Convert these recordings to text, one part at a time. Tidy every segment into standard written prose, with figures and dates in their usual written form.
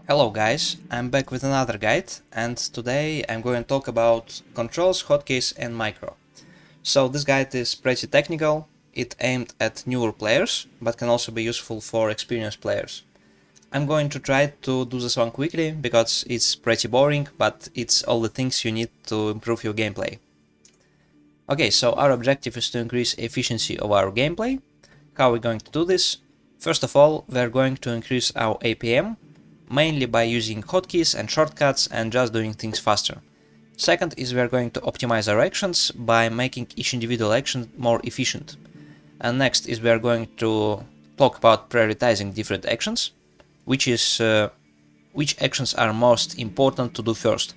Hello guys, I'm back with another guide, and today I'm going to talk about controls, hotkeys and micro. So this guide is pretty technical, it's aimed at newer players, but can also be useful for experienced players. I'm going to try to do this one quickly, because it's pretty boring, but it's all the things you need to improve your gameplay. Okay, so our objective is to increase efficiency of our gameplay. How are we going to do this? First of all, we're going to increase our APM, mainly by using hotkeys and shortcuts and just doing things faster. Second is we are going to optimize our actions by making each individual action more efficient. And next is we are going to talk about prioritizing different actions, which actions are most important to do first.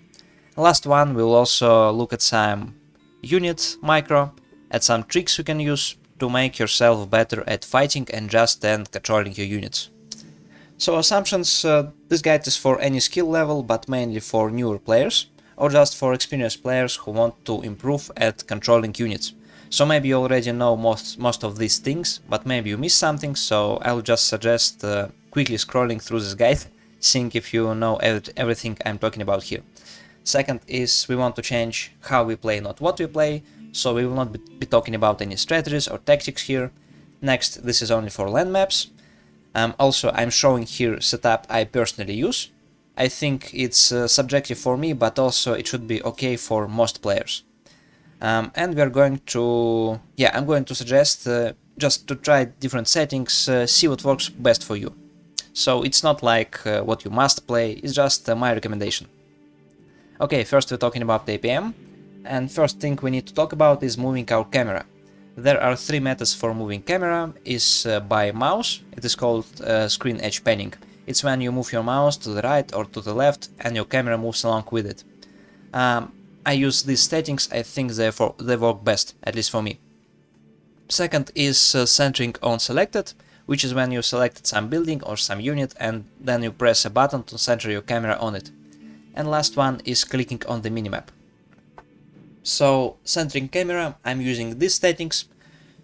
Last one, we'll also look at some unit micro, at some tricks you can use to make yourself better at fighting and just then controlling your units. So assumptions, this guide is for any skill level, but mainly for newer players, or just for experienced players who want to improve at controlling units. So maybe you already know most of these things, but maybe you missed something, so I'll just suggest quickly scrolling through this guide, seeing if you know everything I'm talking about here. Second is we want to change how we play, not what we play, so we will not be talking about any strategies or tactics here. Next, this is only for land maps. Also, I'm showing here setup I personally use. I think it's subjective for me, but also it should be okay for most players. And we're going to, I'm going to suggest just to try different settings, see what works best for you. So it's not like what you must play, it's just my recommendation. Okay, first we're talking about the APM, and first thing we need to talk about is moving our camera. There are three methods for moving camera. Is by mouse. It is called screen edge panning. It's when you move your mouse to the right or to the left and your camera moves along with it. I use these settings, I think they work best, at least for me. Second is centering on selected, which is when you selected some building or some unit and then you press a button to center your camera on it. And last one is clicking on the minimap. So centering camera, I'm using these settings.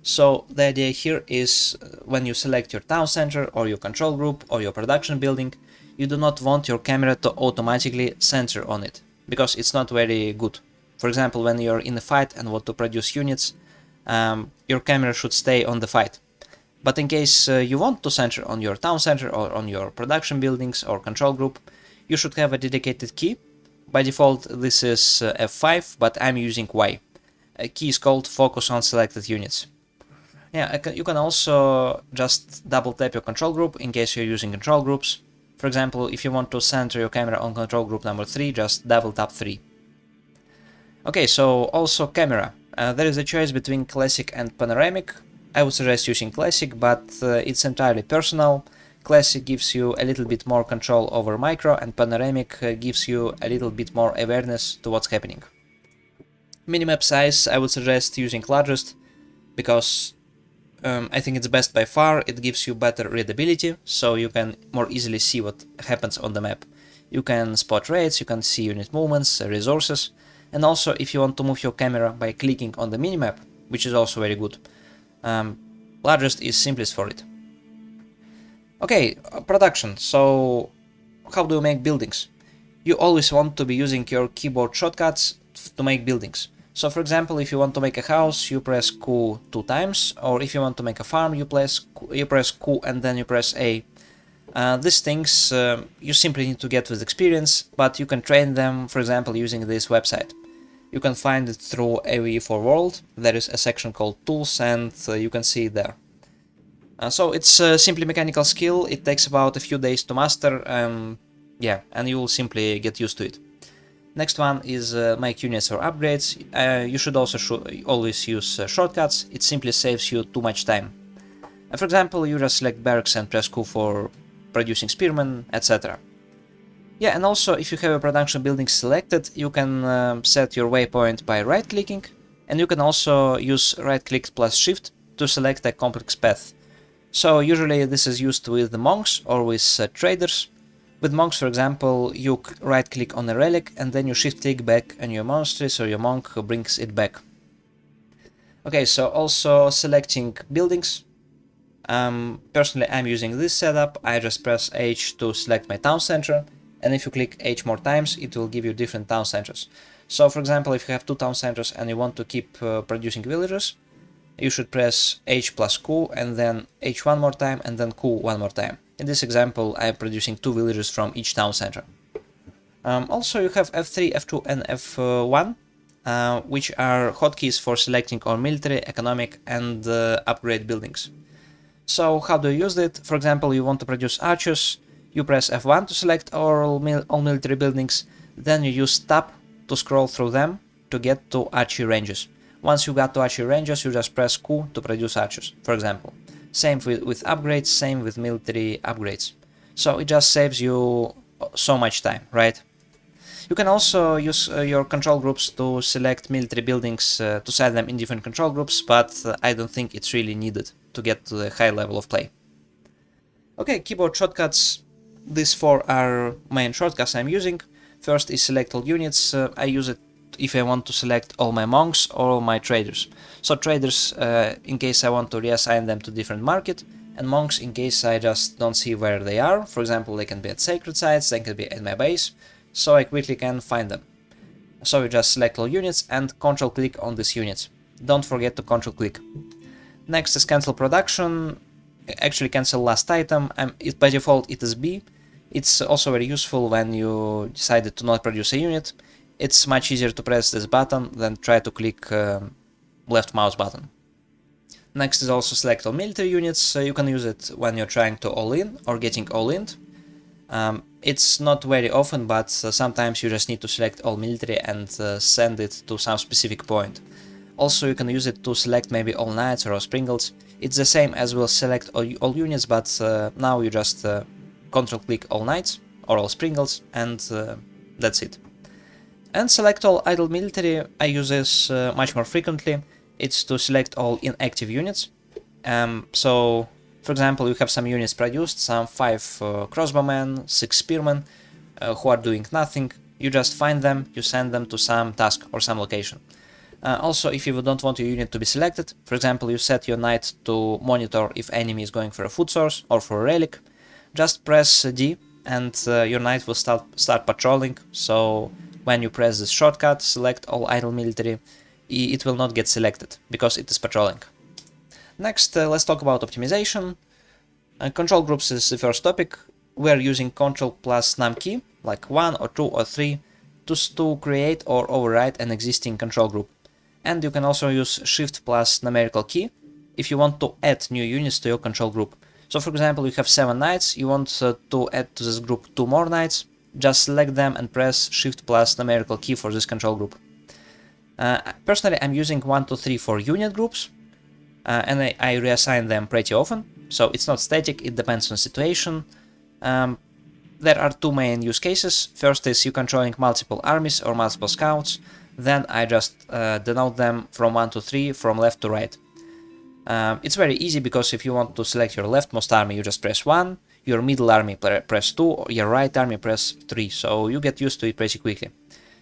So the idea here is when you select your town center or your control group or your production building, you do not want your camera to automatically center on it, because it's not very good. For example, when you're in a fight and want to produce units, your camera should stay on the fight. But in case you want to center on your town center or on your production buildings or control group, you should have a dedicated key. By default, this is F5, but I'm using Y. A key is called Focus on Selected Units. You can also just double tap your control group in case you're using control groups. For example, if you want to center your camera on control group number 3, just double tap 3. Okay, so also camera. There is a choice between classic and panoramic. I would suggest using classic, but it's entirely personal. Classic gives you a little bit more control over micro, and panoramic gives you a little bit more awareness to what's happening. Minimap size, I would suggest using largest, because I think it's best by far. It gives you better readability, so you can more easily see what happens on the map. You can spot rates, you can see unit movements, resources, and also if you want to move your camera by clicking on the minimap, which is also very good, largest is simplest for it. Okay, production. So how do you make buildings? You always want to be using your keyboard shortcuts to make buildings. So for example, if you want to make a house, you press Q 2 times, or if you want to make a farm, you press Q and then you press A. These things you simply need to get with experience, but you can train them, for example, using this website. You can find it through AoE for World. There is a section called Tools, and you can see it there. So it's a simply mechanical skill. It takes about a few days to master, and you will simply get used to it. Next one is make units or upgrades. You should also always use shortcuts. It simply saves you too much time. For example, you just select barracks and press Q for producing spearmen, etc. And also if you have a production building selected, you can set your waypoint by right-clicking, and you can also use right-click plus shift to select a complex path. So usually this is used with the monks or with traders. With monks, for example, you right-click on a relic and then you shift-click back on your monastery, so your monk brings it back. Okay, so also selecting buildings. Personally, I'm using this setup. I just press H to select my town center, and if you click H more times, it will give you different town centers. So for example, if you have 2 town centers and you want to keep producing villagers, you should press H plus Q and then H one more time and then Q one more time. In this example, I'm producing 2 villagers from each town center. Also, you have F3, F2 and F1, which are hotkeys for selecting all military, economic and upgrade buildings. So how do you use it? For example, you want to produce archers, you press F1 to select all military buildings, then you use Tab to scroll through them to get to archery ranges. Once you got to archery ranges, you just press Q to produce archers, for example. Same with upgrades, same with military upgrades. So it just saves you so much time, right? You can also use your control groups to select military buildings to set them in different control groups, but I don't think it's really needed to get to the high level of play. Okay, keyboard shortcuts. These 4 are main shortcuts I'm using. First is select all units. I use it if I want to select all my monks or all my traders. So traders in case I want to reassign them to different market, and monks in case I just don't see where they are. For example, they can be at sacred sites, they can be at my base, so I quickly can find them. So you just select all units and control click on these units. Don't forget to control click. Next is cancel production. Actually cancel last item. By default it is B. It's also very useful when you decided to not produce a unit. It's much easier to press this button than try to click left mouse button. Next is also select all military units. You can use it when you're trying to all in or getting all in. It's not very often, but sometimes you just need to select all military and send it to some specific point. Also, you can use it to select maybe all knights or all springles. It's the same as we'll select all units, but now you just control click all knights or all springles, and that's it. And select all idle military. I use this much more frequently. It's to select all inactive units. So for example, you have some units produced, some 5 crossbowmen, 6 spearmen who are doing nothing. You just find them, you send them to some task or some location. Also, if you don't want your unit to be selected, for example, you set your knight to monitor if enemy is going for a food source or for a relic, just press D and your knight will start patrolling. So when you press this shortcut, select all idle military, it will not get selected because it is patrolling. Next, let's talk about optimization. Control groups is the first topic. We are using Ctrl plus num key, like 1 or 2 or 3, to create or override an existing control group. And you can also use Shift plus numerical key if you want to add new units to your control group. So for example, you have 7 knights, you want to add to this group 2 more knights, just select them and press Shift plus numerical key for this control group. Personally, I'm using 1, 2, 3 for unit groups, and I reassign them pretty often, so it's not static, it depends on the situation. There are 2 main use cases. First is you controlling multiple armies or multiple scouts, then I just denote them from 1 to 3, from left to right. It's very easy because if you want to select your leftmost army, you just press 1, your middle army press 2, or your right army press 3, so you get used to it pretty quickly.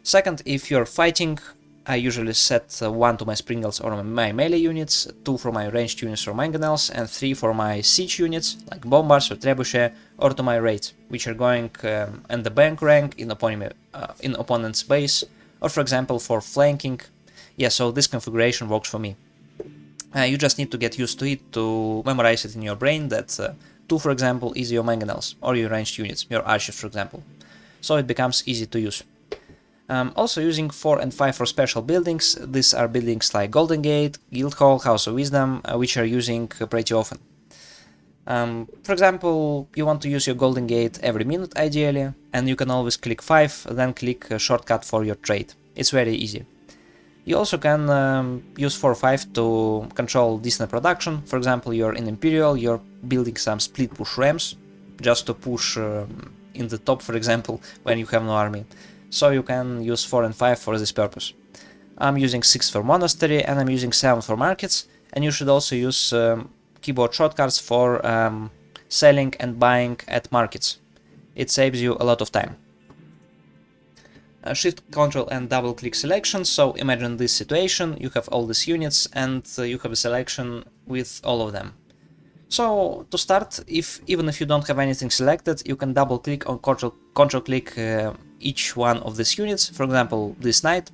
Second, if you're fighting, I usually set 1 to my springles or my melee units, 2 for my ranged units or mangonels, and 3 for my siege units, like bombards or trebuchet, or to my raids, which are going in the bank rank in opponent's base, or for example for flanking. Yeah, so this configuration works for me. You just need to get used to it, to memorize it in your brain that 2, for example, is your mangonels, or your ranged units, your archers, for example. So it becomes easy to use. Also using 4 and 5 for special buildings. These are buildings like Golden Gate, Guildhall, House of Wisdom, which are using pretty often. For example, you want to use your Golden Gate every minute ideally, and you can always click 5, then click a shortcut for your trade. It's very easy. You also can use 4 or 5 to control decent production. For example, you're in Imperial, you're building some split push rams, just to push in the top, for example, when you have no army. So you can use 4 and 5 for this purpose. I'm using 6 for monastery and I'm using 7 for markets, and you should also use keyboard shortcuts for selling and buying at markets. It saves you a lot of time. Shift, Ctrl and double click selection. So imagine this situation, you have all these units and you have a selection with all of them. So to start, even if you don't have anything selected, you can double click on control click each one of these units, for example this knight,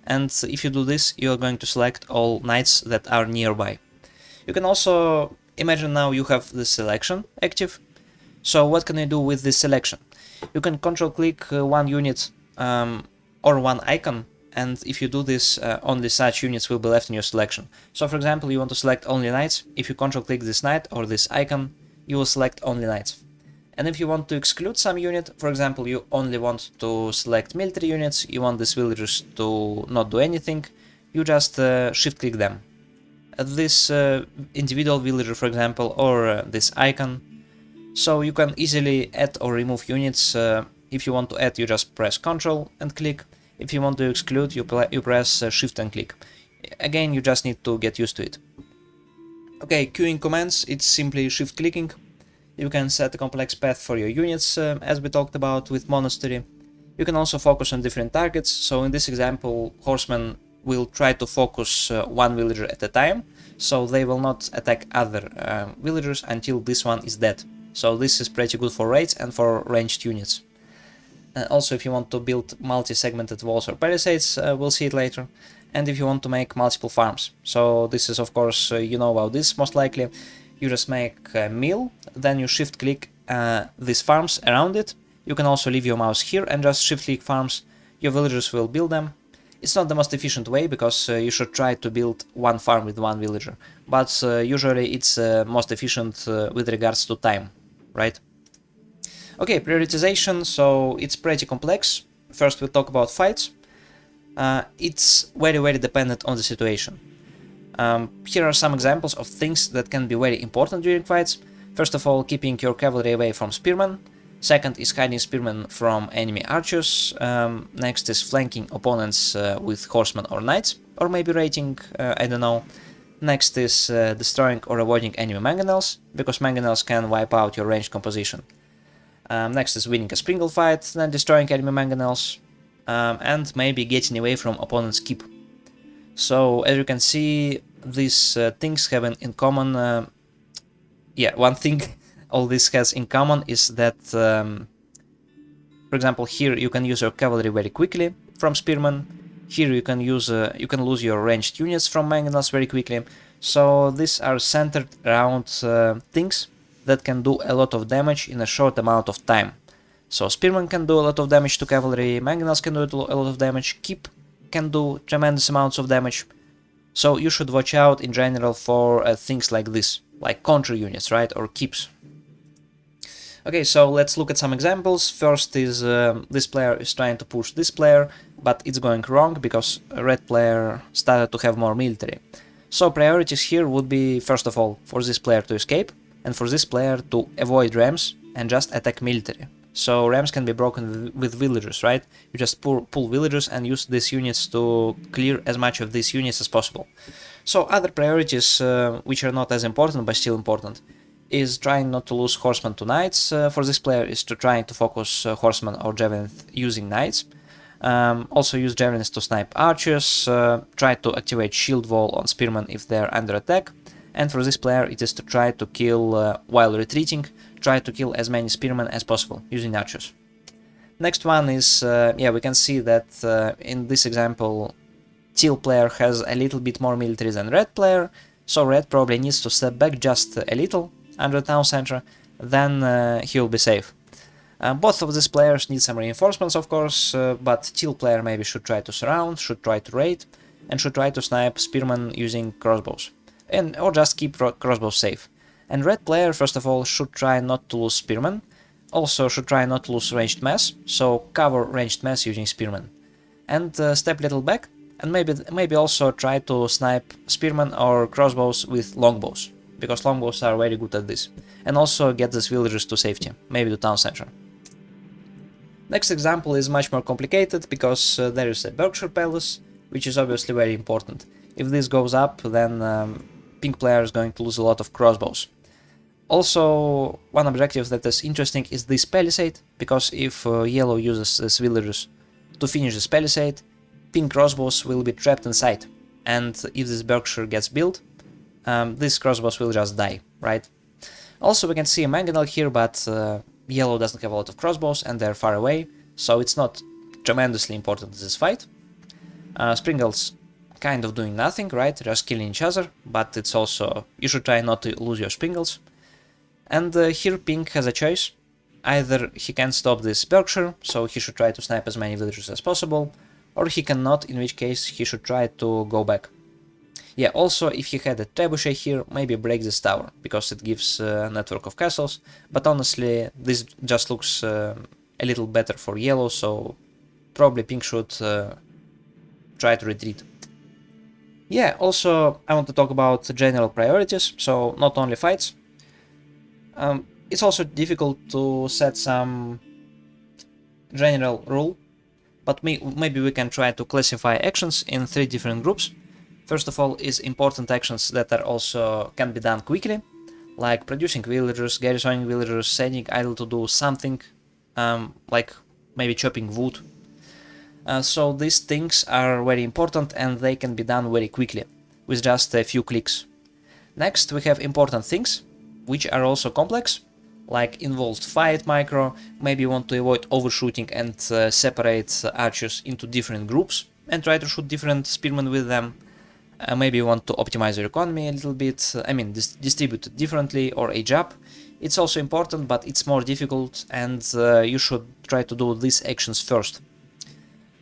and if you do this you are going to select all knights that are nearby. You can also imagine now you have this selection active. So what can you do with this selection? You can control click one unit or one icon, and if you do this, only such units will be left in your selection. So for example, you want to select only knights. If you control click this knight or this icon, you will select only knights. And if you want to exclude some unit, for example, you only want to select military units, you want these villagers to not do anything, you just shift click them. This individual villager, for example, or this icon. So you can easily add or remove units. If you want to add, you just press Ctrl and click. If you want to exclude, you press Shift and click. Again, you just need to get used to it. Okay, queuing commands, it's simply shift clicking. You can set a complex path for your units, as we talked about with Monastery. You can also focus on different targets. So in this example, horsemen will try to focus one villager at a time, so they will not attack other villagers until this one is dead. So this is pretty good for raids and for ranged units. Also, if you want to build multi-segmented walls or palisades, we'll see it later. And if you want to make multiple farms. So this is, of course, you know about this most likely. You just make a mill, then you shift click these farms around it. You can also leave your mouse here and just shift click farms. Your villagers will build them. It's not the most efficient way, because you should try to build one farm with one villager. But usually it's most efficient with regards to time, right? Okay, prioritization, so it's pretty complex. First we'll talk about fights. It's very dependent on the situation. Here are some examples of things that can be very important during fights. First of all, keeping your cavalry away from spearmen. Second is hiding spearmen from enemy archers. Next is flanking opponents with horsemen or knights, or maybe raiding, I don't know. Next is destroying or avoiding enemy mangonels, because mangonels can wipe out your ranged composition. Next is winning a springle fight, then destroying enemy mangonels, and maybe getting away from opponent's keep. So as you can see, these things have in common. One thing all this has in common is that, for example, here you can use your cavalry very quickly from spearmen. Here you can lose your ranged units from mangonels very quickly. So these are centered around things that can do a lot of damage in a short amount of time. So spearmen can do a lot of damage to cavalry, mangonels can do a lot of damage, keep can do tremendous amounts of damage. So you should watch out in general for things like this, like counter units, right, or keeps. Okay, so let's look at some examples. First is this player is trying to push this player, but it's going wrong because a red player started to have more military. So priorities here would be, first of all, for this player to escape, and for this player to avoid rams and just attack military. So rams can be broken with villagers, right? You just pull villagers and use these units to clear as much of these units as possible. So other priorities, which are not as important but still important, is trying not to lose horsemen to knights. For this player is to try to focus horsemen or javelins using knights. Also use javelins to snipe archers, try to activate shield wall on spearmen if they are under attack. And for this player it is to try to kill, while retreating, try to kill as many spearmen as possible using archers. Next one is, we can see that in this example teal player has a little bit more military than red player, so red probably needs to step back just a little under the town center, then he will be safe. Both of these players need some reinforcements, of course, but teal player maybe should try to surround, should try to raid, and should try to snipe spearmen using crossbows, or just keep crossbows safe. And red player, first of all, should try not to lose spearmen, also should try not to lose ranged mass, so cover ranged mass using spearmen. And step a little back, and maybe also try to snipe spearmen or crossbows with longbows, because longbows are very good at this. And also get these villagers to safety, maybe to town center. Next example is much more complicated, because there is a Berkshire Palace, which is obviously very important. If this goes up, then pink player is going to lose a lot of crossbows. Also, one objective that is interesting is this palisade, because if yellow uses these villagers to finish this palisade, pink crossbows will be trapped inside, and if this Berkshire gets built, these crossbows will just die, right? Also, we can see a mangonel here, but yellow doesn't have a lot of crossbows and they're far away, so it's not tremendously important in this fight. Springles kind of doing nothing, right? Just killing each other, but it's also, you should try not to lose your Springles. And here Pink has a choice. Either he can stop this Berkshire, so he should try to snipe as many villagers as possible, or he cannot, in which case he should try to go back. Yeah, also if he had a trebuchet here, maybe break this tower, because it gives a network of castles, but honestly this just looks a little better for yellow, so probably Pink should try to retreat. Yeah, also I want to talk about general priorities, so not only fights. It's also difficult to set some general rule, but maybe we can try to classify actions in 3 different groups. First of all is important actions that are also can be done quickly, like producing villagers, garrisoning villagers, sending idle to do something, like maybe chopping wood. So these things are very important and they can be done very quickly, with just a few clicks. Next we have important things, which are also complex, like involved fight micro. Maybe you want to avoid overshooting and separate archers into different groups and try to shoot different spearmen with them. Maybe you want to optimize your economy a little bit, distribute it differently or age up. It's also important, but it's more difficult, and you should try to do these actions first.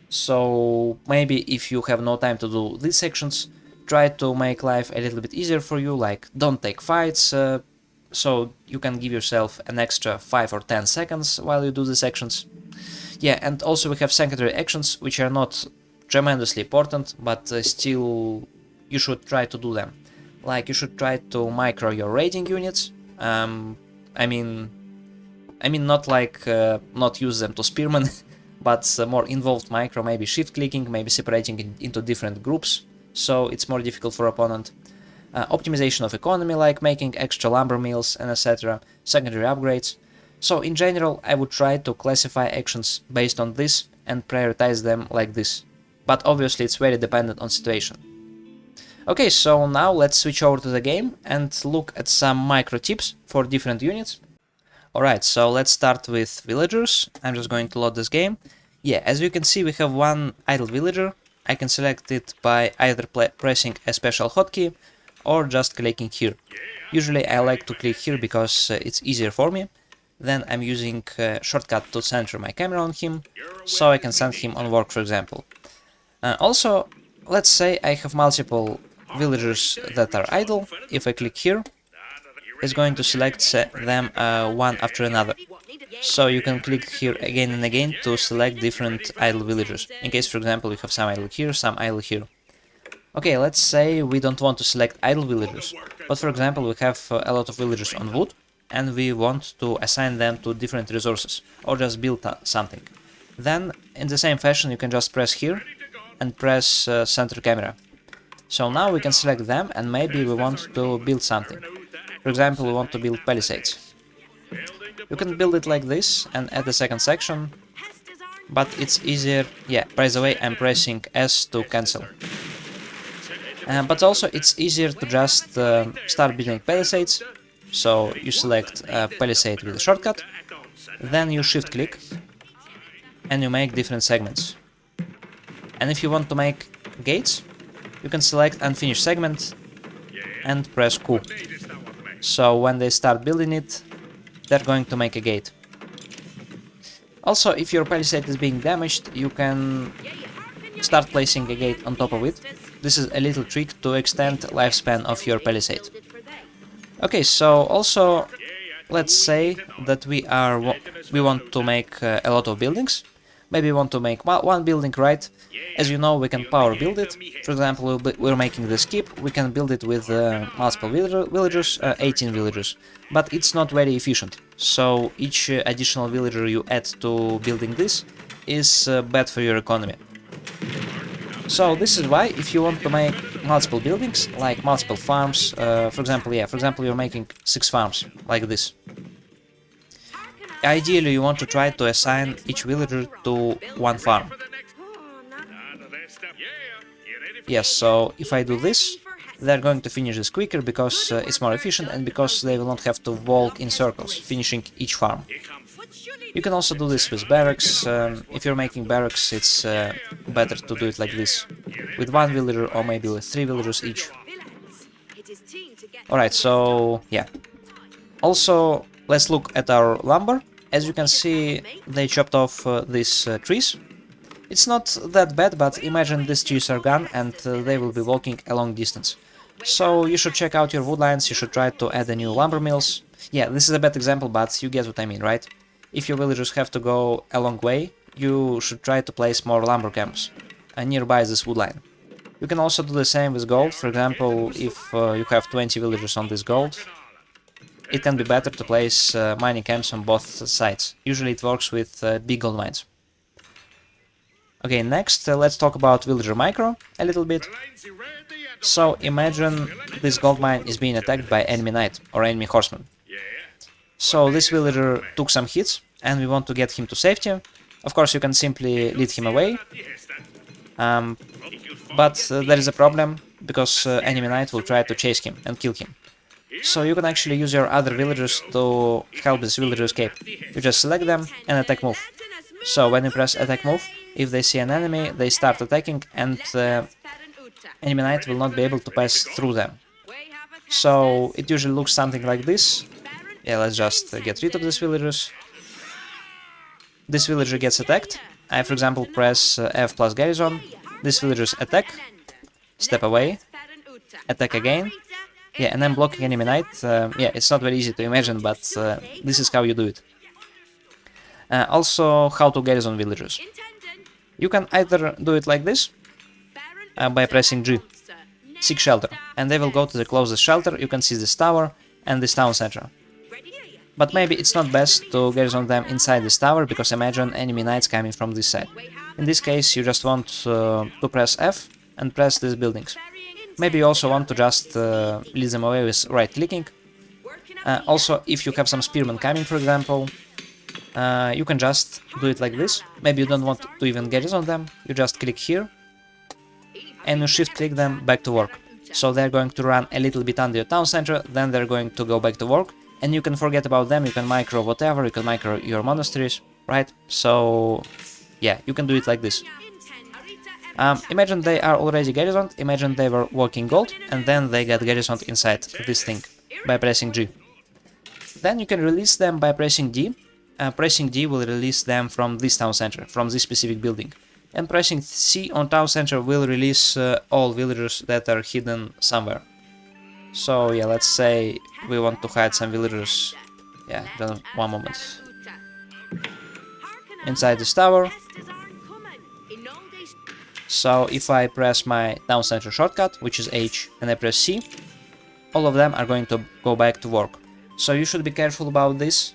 So maybe if you have no time to do these actions, try to make life a little bit easier for you, like don't take fights, so you can give yourself an extra 5 or 10 seconds while you do these actions. Yeah, and also we have secondary actions, which are not tremendously important, but still you should try to do them. Like you should try to micro your raiding units. I mean not like not use them to spearmen, but more involved micro, maybe shift clicking, maybe separating into different groups, so it's more difficult for opponent. Optimization of economy, like making extra lumber mills and etc. Secondary upgrades. So in general, I would try to classify actions based on this and prioritize them like this. But obviously it's very dependent on situation. Okay, so now let's switch over to the game and look at some micro tips for different units. Alright, so let's start with villagers. I'm just going to load this game. Yeah, as you can see, we have one idle villager. I can select it by either pressing a special hotkey or just clicking here. Usually I like to click here because it's easier for me. Then I'm using a shortcut to center my camera on him, so I can send him on work, for example. Also, let's say I have multiple villagers that are idle. If I click here, it's going to select them one after another. So you can click here again and again to select different idle villagers. In case, for example, you have some idle here, some idle here. Okay, let's say we don't want to select idle villagers, but for example we have a lot of villagers on wood and we want to assign them to different resources or just build something. Then in the same fashion you can just press here and press center camera. So now we can select them and maybe we want to build something. For example, we want to build palisades. You can build it like this and add the second section, but it's easier. Yeah, by the way, I'm pressing S to cancel. But also it's easier to just start building palisades. So you select palisade with a shortcut, then you shift click and you make different segments. And if you want to make gates, you can select unfinished segment and press Q. So when they start building it, they're going to make a gate. Also, if your palisade is being damaged, you can start placing a gate on top of it. This is a little trick to extend lifespan of your palisade. Okay, so also let's say that we want to make a lot of buildings. Maybe we want to make one building, right? As you know, we can power build it. For example, we're making this keep. We can build it with multiple villagers, 18 villagers. But it's not very efficient. So each additional villager you add to building this is bad for your economy. So this is why, if you want to make multiple buildings, like multiple farms, for example, you're making 6 farms, like this. Ideally, you want to try to assign each villager to one farm. Yes, so if I do this, they're going to finish this quicker because it's more efficient and because they will not have to walk in circles, finishing each farm. You can also do this with barracks. If you're making barracks, it's better to do it like this, with one villager or maybe with 3 villagers each. Alright, so yeah. Also, let's look at our lumber. As you can see, they chopped off these trees. It's not that bad, but imagine these trees are gone and they will be walking a long distance. So you should check out your woodlines, you should try to add a new lumber mills. Yeah, this is a bad example, but you get what I mean, right? If your villagers have to go a long way, you should try to place more lumber camps nearby this woodline. You can also do the same with gold. For example, if you have 20 villagers on this gold, it can be better to place mining camps on both sides. Usually it works with big gold mines. Okay, next let's talk about villager micro a little bit. So imagine this gold mine is being attacked by enemy knight or enemy horseman. So this villager took some hits and we want to get him to safety. Of course you can simply lead him away. But there is a problem, because enemy knight will try to chase him and kill him. So you can actually use your other villagers to help this villager escape. You just select them and attack move. So when you press attack move, if they see an enemy, they start attacking and enemy knight will not be able to pass through them. So it usually looks something like this. Yeah, let's just get rid of these villagers. This villager gets attacked. I, for example, press F plus garrison. These villagers attack, step away, attack again. Yeah, and I'm blocking enemy knight. Yeah, it's not very easy to imagine, but this is how you do it. Also, how to garrison villagers. You can either do it like this, by pressing G, seek shelter, and they will go to the closest shelter. You can see this tower and this town center. But maybe it's not best to garrison them inside this tower, because imagine enemy knights coming from this side. In this case, you just want to press F and press these buildings. Maybe you also want to just lead them away with right-clicking. Also, if you have some spearmen coming, for example, you can just do it like this. Maybe you don't want to even garrison them, you just click here and you shift-click them back to work. So they're going to run a little bit under your town center, then they're going to go back to work, and you can forget about them, you can micro whatever, you can micro your monasteries, right? So yeah, you can do it like this. Imagine they are already garrisoned, imagine they were walking gold, and then they got garrisoned inside this thing by pressing G. Then you can release them by pressing D. Pressing D will release them from this town center, from this specific building. And pressing C on town center will release all villagers that are hidden somewhere. So yeah, let's say we want to hide some villagers. Yeah, just one moment. Inside this tower. So if I press my town center shortcut, which is H, and I press C, all of them are going to go back to work. So you should be careful about this,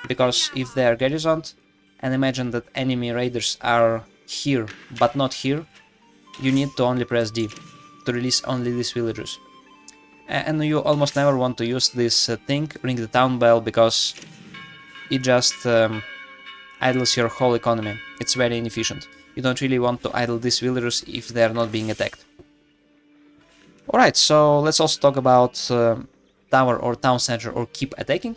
because if they are garrisoned, and imagine that enemy raiders are here but not here, you need to only press D to release only these villagers. And you almost never want to use this thing, ring the town bell, because it just idles your whole economy. It's very inefficient. You don't really want to idle these villagers if they are not being attacked. Alright, so let's also talk about tower or town center or keep attacking.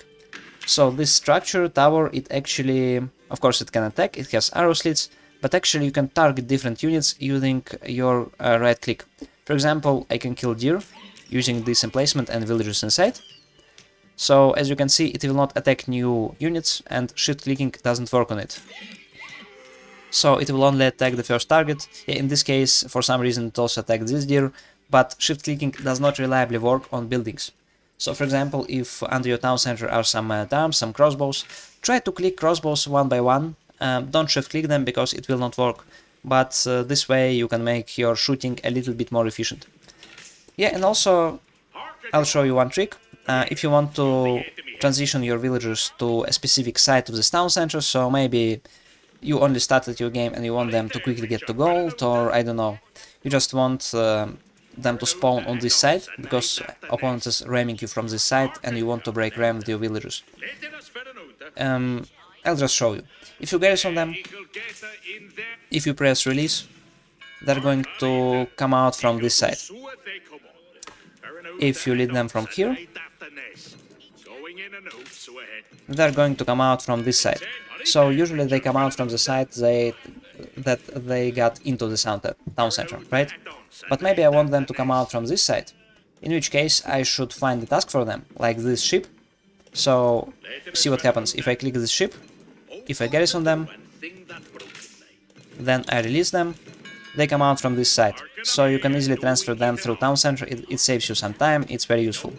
So this structure, tower, it actually, of course it can attack, it has arrow slits, but actually you can target different units using your right click. For example, I can kill deer using this emplacement and villagers inside. So as you can see, it will not attack new units and shift clicking doesn't work on it. So it will only attack the first target. In this case, for some reason it also attacked this deer, but shift clicking does not reliably work on buildings. So for example, if under your town center are some arms, some crossbows, try to click crossbows one by one. Don't shift click them because it will not work, but this way you can make your shooting a little bit more efficient. Yeah, and also I'll show you one trick. If you want to transition your villagers to a specific side of this town center, so maybe you only started your game and you want them to quickly get to gold, or I don't know, you just want them to spawn on this side, because opponent is ramming you from this side and you want to break ram with your villagers. I'll just show you. If you garrison them, if you press release, they're going to come out from this side. If you lead them from here, they're going to come out from this side. So usually they come out from the side that they got into the town center, right? But maybe I want them to come out from this side, in which case I should find the task for them, like this ship. So see what happens. If I click this ship, if I garrison them, then I release them, they come out from this side. So you can easily transfer them through town center, it saves you some time, it's very useful.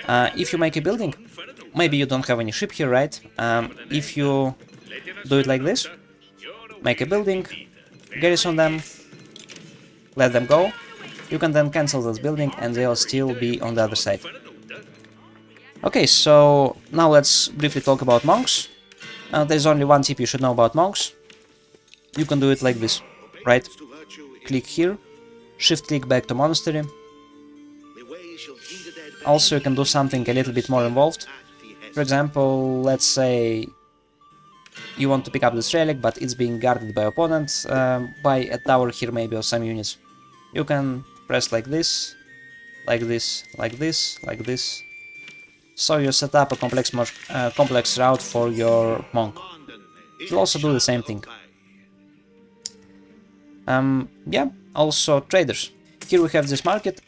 If you make a building, maybe you don't have any ship here, right? If you do it like this, make a building, garrison them, let them go, you can then cancel this building and they'll still be on the other side. Okay, so now let's briefly talk about monks. There's only one tip you should know about monks. You can do it like this, right? Click here, shift click back to monastery. Also, you can do something a little bit more involved. For example, let's say you want to pick up this relic, but it's being guarded by opponents, by a tower here maybe or some units. You can press like this, like this, like this, like this. So you set up a complex route for your monk. You'll also do the same thing. Yeah, also traders. Here we have this market,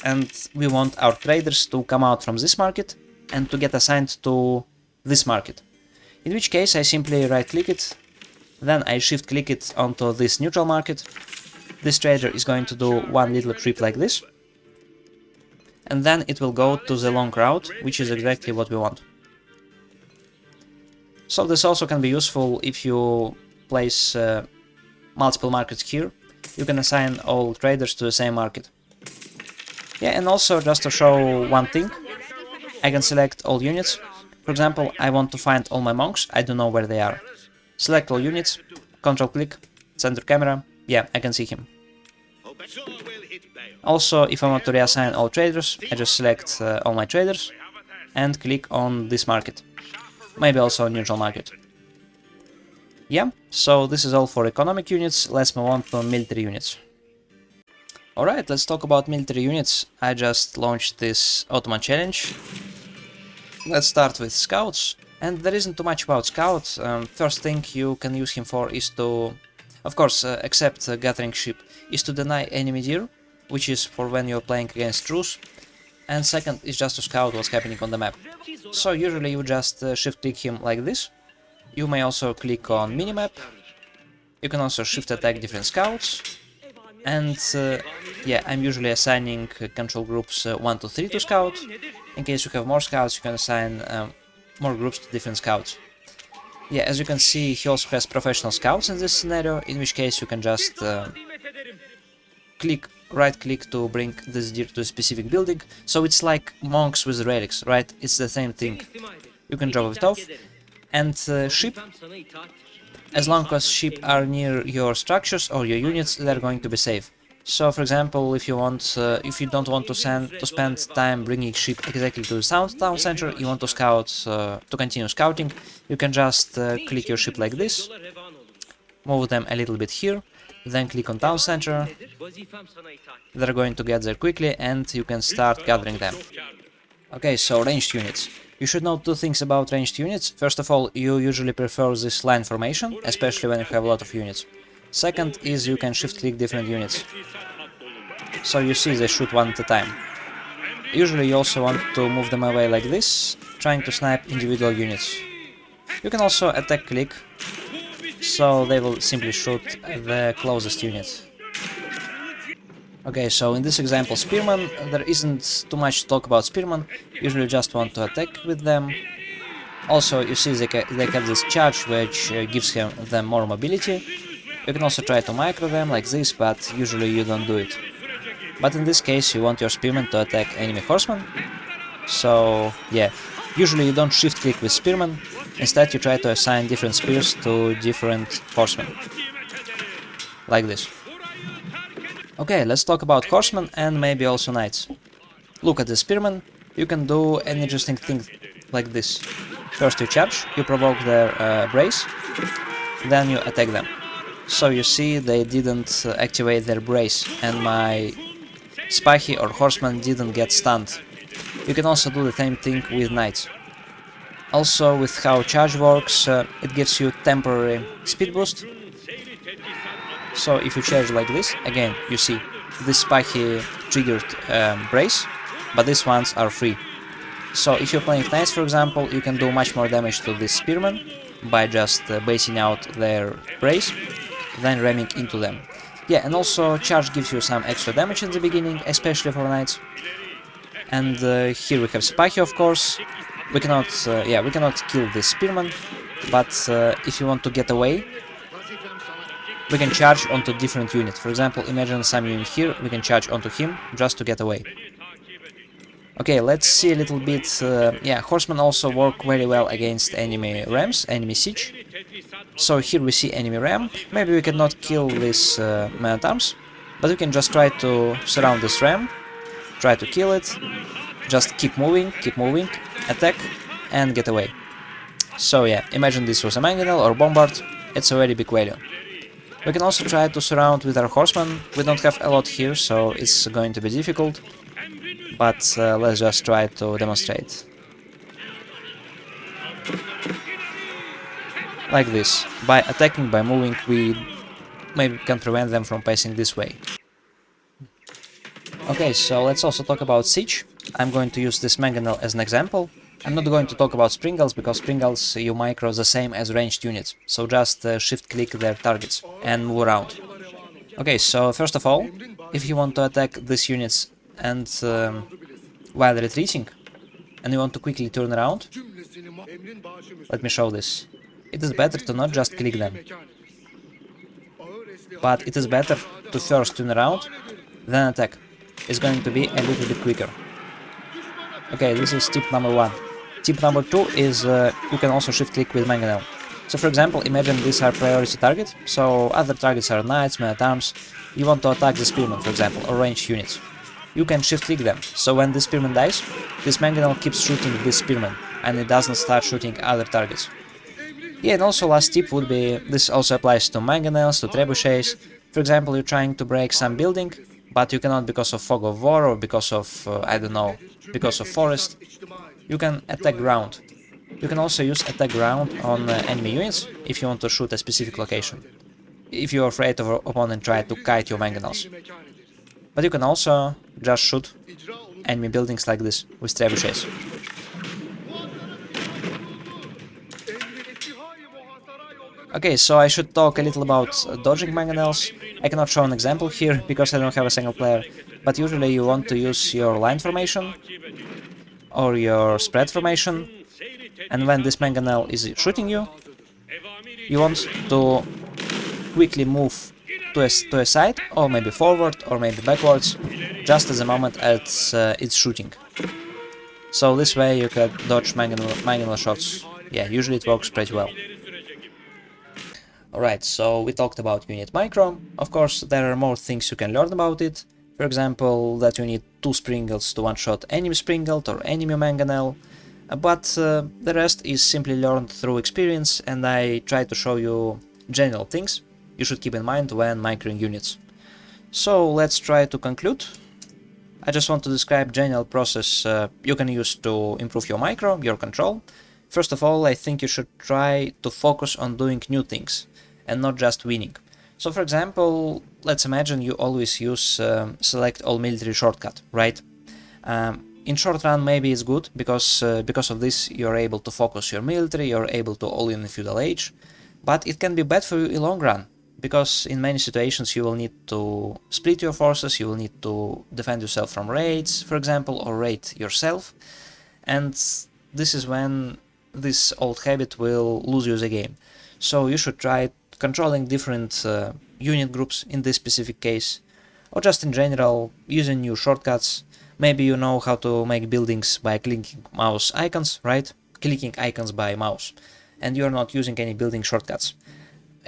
and we want our traders to come out from this market and to get assigned to this market. In which case I simply right click it, then I shift click it onto this neutral market. This trader is going to do one little trip like this, and then it will go to the long route, which is exactly what we want. So this also can be useful if you place multiple markets here. You can assign all traders to the same market. Yeah, and also just to show one thing, I can select all units. For example, I want to find all my monks, I don't know where they are. Select all units, ctrl click, center camera, yeah, I can see him. Also, if I want to reassign all traders, I just select all my traders and click on this market. Maybe also neutral market. Yeah, so this is all for economic units, let's move on to military units. Alright, let's talk about military units. I just launched this Ottoman challenge. Let's start with scouts. And there isn't too much about scouts. First thing you can use him for is to, of course, except gathering ship, is to deny enemy deer, which is for when you're playing against troops. And second is just to scout what's happening on the map. So usually you just shift click him like this. You may also click on Minimap. You can also shift attack different scouts. And yeah, I'm usually assigning control groups 1 to 3 to scout. In case you have more scouts, you can assign more groups to different scouts. Yeah, as you can see, he also has professional scouts in this scenario, in which case you can just right click to bring this deer to a specific building. So it's like monks with relics, right? It's the same thing. You can drop it off. And ship, as long as ship are near your structures or your units, they're going to be safe. So, for example, if you don't want to spend time bringing ship exactly to the town center, you want to scout to continue scouting, you can just click your ship like this, move them a little bit here, then click on town center. They're going to get there quickly, and you can start gathering them. Okay, so ranged units. You should know two things about ranged units. First of all, you usually prefer this line formation, especially when you have a lot of units. Second is you can shift click different units. So you see they shoot one at a time. Usually you also want to move them away like this, trying to snipe individual units. You can also attack click, so they will simply shoot the closest unit. Okay, so in this example spearmen, there isn't too much to talk about spearmen, usually just want to attack with them. Also, you see they have this charge, which gives them more mobility. You can also try to micro them like this, but usually you don't do it. But in this case you want your spearmen to attack enemy horsemen. So yeah, usually you don't shift click with spearmen, instead you try to assign different spears to different horsemen. Like this. Okay, let's talk about horsemen and maybe also knights. Look at the spearmen, you can do an interesting thing like this. First you charge, you provoke their brace, then you attack them. So you see they didn't activate their brace, and my Spahi or horseman didn't get stunned. You can also do the same thing with knights. Also, with how charge works, it gives you temporary speed boost. So if you charge like this, again, you see this Spahi triggered brace, but these ones are free. So if you're playing knights, for example, you can do much more damage to this spearmen by just basing out their brace, then ramming into them. Yeah, and also charge gives you some extra damage in the beginning, especially for knights. And here we have Spahi, of course. We cannot kill this spearman, but if you want to get away, we can charge onto different units. For example, imagine some unit here, we can charge onto him just to get away. Okay, let's see a little bit. Horsemen also work very well against enemy rams, enemy siege. So here we see enemy ram. Maybe we cannot kill this man at arms, but we can just try to surround this ram, try to kill it, just keep moving, attack, and get away. So yeah, imagine this was a mangonel or bombard, it's a very big value. We can also try to surround with our horsemen. We don't have a lot here, so it's going to be difficult, but let's just try to demonstrate. Like this. By attacking, by moving, we maybe can prevent them from passing this way. Okay, so let's also talk about siege. I'm going to use this mangonel as an example. I'm not going to talk about springles, because springles you micro the same as ranged units, so just shift-click their targets and move around. Okay, so first of all, if you want to attack these units and while retreating, and you want to quickly turn around, let me show this. It is better to not just click them, but it is better to first turn around, then attack. It's going to be a little bit quicker. Okay, this is tip number 1. Tip number 2 is you can also shift-click with mangonel. So for example, imagine these are priority target, so other targets are knights, men-at-arms. You want to attack the spearmen, for example, or ranged units. You can shift-click them, so when the spearman dies, this mangonel keeps shooting this spearman, and it doesn't start shooting other targets. Yeah, and also last tip would be, this also applies to mangonels, to trebuchets. For example, you're trying to break some building, but you cannot because of fog of war or because of, I don't know, because of forest. You can attack ground. You can also use attack ground on enemy units if you want to shoot a specific location. If you're afraid of your opponent try to kite your mangonels. But you can also just shoot enemy buildings like this with trebuchets. Okay, so I should talk a little about dodging mangonels. I cannot show an example here because I don't have a single player, but usually you want to use your line formation or your spread formation, and when this mangonel is shooting you, you want to quickly move to a side, or maybe forward, or maybe backwards, just at the moment as it's shooting. So this way you can dodge mangonel shots. Yeah, usually it works pretty well. Alright, so we talked about unit micro. Of course, there are more things you can learn about it. For example, that you need 2 springles to one-shot enemy springlet or enemy mangonel. But the rest is simply learned through experience, and I try to show you general things you should keep in mind when microing units. So let's try to conclude. I just want to describe general process you can use to improve your micro, your control. First of all, I think you should try to focus on doing new things and not just winning. So for example, let's imagine you always use select all military shortcut, right? In short run maybe it's good because of this you're able to focus your military, you're able to all in the feudal age, but it can be bad for you in long run, because in many situations you will need to split your forces, you will need to defend yourself from raids, for example, or raid yourself, and this is when this old habit will lose you the game. So you should try controlling different unit groups in this specific case, or just in general using new shortcuts. Maybe you know how to make buildings by clicking mouse icons, right? Clicking icons by mouse, and you're not using any building shortcuts.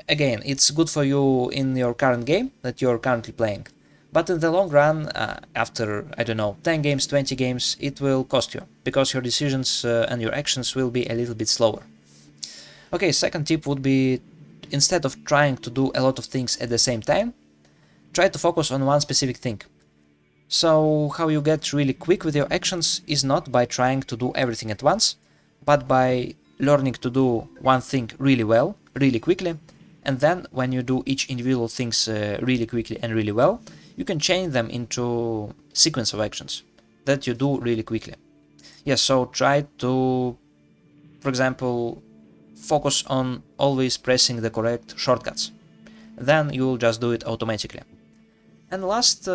Again, it's good for you in your current game that you're currently playing, but in the long run, after, I don't know, 10 games, 20 games, it will cost you, because your decisions and your actions will be a little bit slower. Okay, second tip would be instead of trying to do a lot of things at the same time, try to focus on one specific thing. So how you get really quick with your actions is not by trying to do everything at once, but by learning to do one thing really well, really quickly, and then when you do each individual things really quickly and really well, you can chain them into sequence of actions that you do really quickly. Yes, so try to, for example, focus on always pressing the correct shortcuts. Then you will just do it automatically. And last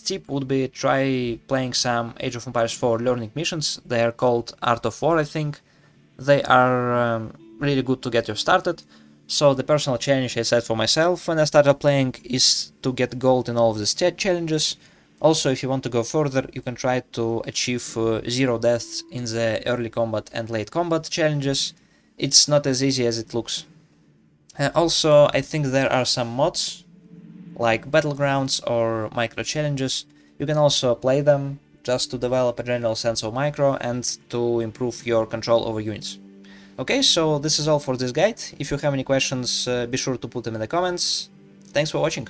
tip would be try playing some Age of Empires 4 learning missions. They are called Art of War, I think. They are really good to get you started. So the personal challenge I set for myself when I started playing is to get gold in all of the stat challenges. Also, if you want to go further, you can try to achieve 0 deaths in the early combat and late combat challenges. It's not as easy as it looks. Also, I think there are some mods like battlegrounds or micro challenges. You can also play them just to develop a general sense of micro and to improve your control over units. Okay, so this is all for this guide. If you have any questions, be sure to put them in the comments. Thanks for watching.